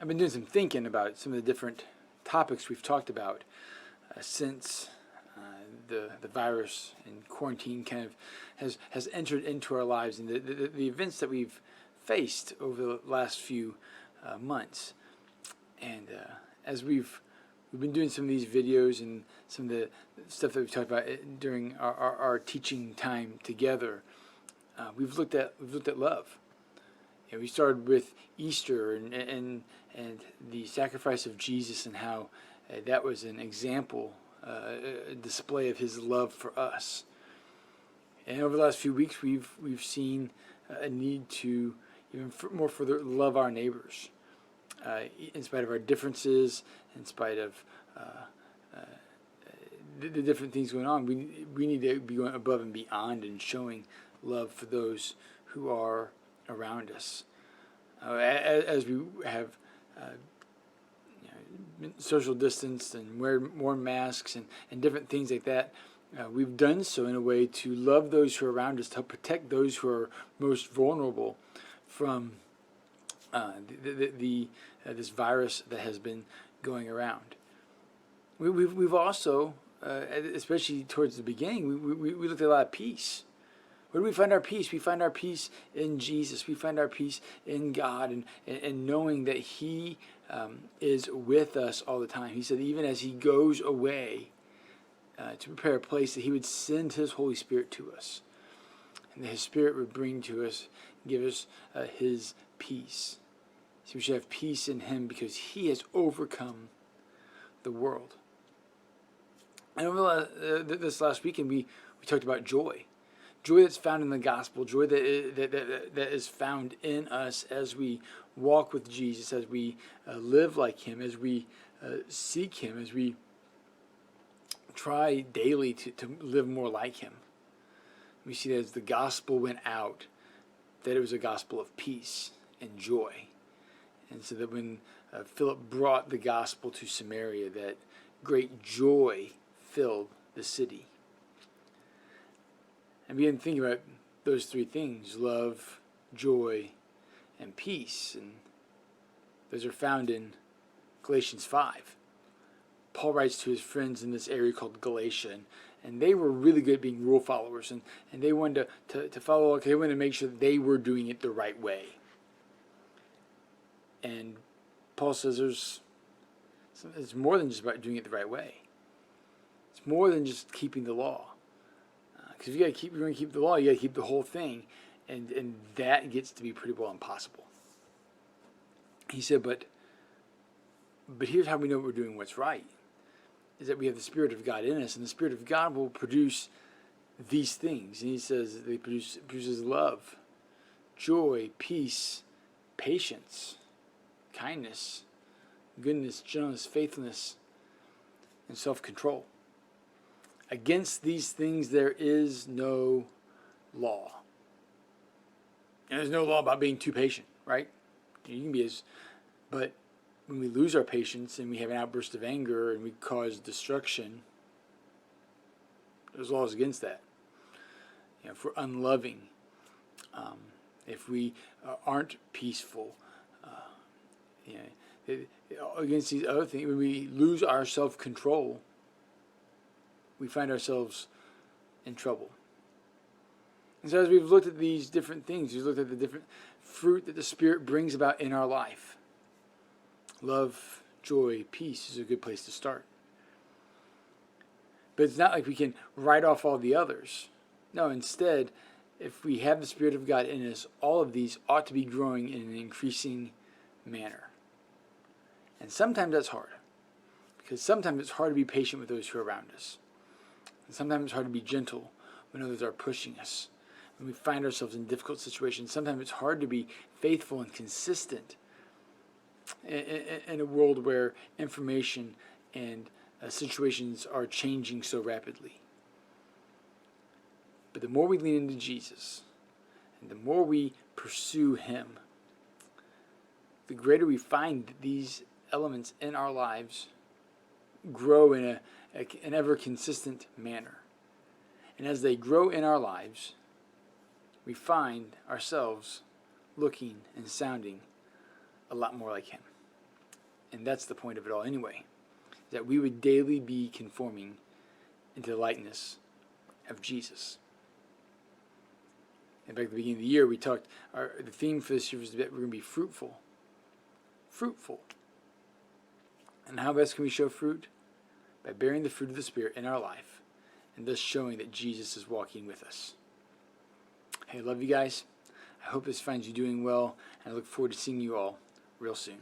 I've been doing some thinking about some of the different topics we've talked about since the virus and quarantine kind of has entered into our lives, and the events that we've faced over the last few months. And as we've been doing some of these videos and some of the stuff that we've talked about during our teaching time together, we've looked at love. You know, we started with Easter and the sacrifice of Jesus, and how that was an example, a display of his love for us. And over the last few weeks, we've seen a need to even more further love our neighbors, in spite of our differences, in spite of the different things going on. We need to be going above and beyond and showing love for those who are around us. As we have social distance and wear more masks and different things like that, we've done so in a way to love those who are around us, to help protect those who are most vulnerable from this virus that has been going around. We've also, especially towards the beginning, we looked at a lot of peace. Where do we find our peace? We find our peace in Jesus. We find our peace in God, and knowing that he is with us all the time. He said even as he goes away to prepare a place, that he would send his Holy Spirit to us. And that his Spirit would bring to us, give us his peace. So we should have peace in him because he has overcome the world. And over this last weekend, we talked about joy. Joy that's found in the gospel, joy that is found in us as we walk with Jesus, as we live like him, as we seek him, as we try daily to live more like him. We see that as the gospel went out, that it was a gospel of peace and joy. And so that when Philip brought the gospel to Samaria, that great joy filled the city. And begin thinking about those three things: love, joy, and peace. And those are found in Galatians 5. Paul writes to his friends in this area called Galatia, and they were really good at being rule followers, and they wanted to follow, they wanted to make sure that they were doing it the right way. And Paul says it's more than just about doing it the right way. It's more than just keeping the law. Because if you're going to keep the law, you got to keep the whole thing, and that gets to be pretty well impossible. He said, but here's how we know we're doing what's right: is that we have the Spirit of God in us, and the Spirit of God will produce these things. And he says that they produces love, joy, peace, patience, kindness, goodness, gentleness, faithfulness, and self-control. Against these things there is no law. And there's no law about being too patient, right? You can be but when we lose our patience and we have an outburst of anger and we cause destruction, there's laws against that. You know, if we're unloving, if we aren't peaceful, against these other things, when we lose our self-control, we find ourselves in trouble. And so as we've looked at these different things, we've looked at the different fruit that the Spirit brings about in our life. Love, joy, peace is a good place to start. But it's not like we can write off all the others. No, instead, if we have the Spirit of God in us, all of these ought to be growing in an increasing manner. And sometimes that's hard. Because sometimes it's hard to be patient with those who are around us. And sometimes it's hard to be gentle when others are pushing us. When we find ourselves in difficult situations, sometimes it's hard to be faithful and consistent in a world where information and situations are changing so rapidly. But the more we lean into Jesus, and the more we pursue him, the greater we find that these elements in our lives grow in an ever consistent manner. And as they grow in our lives, we find ourselves looking and sounding a lot more like him. And that's the point of it all anyway. That we would daily be conforming into the likeness of Jesus. And back at the beginning of the year, we talked, the theme for this year was that we're going to be fruitful. Fruitful. And how best can we show fruit? By bearing the fruit of the Spirit in our life, and thus showing that Jesus is walking with us. Hey, love you guys. I hope this finds you doing well, and I look forward to seeing you all real soon.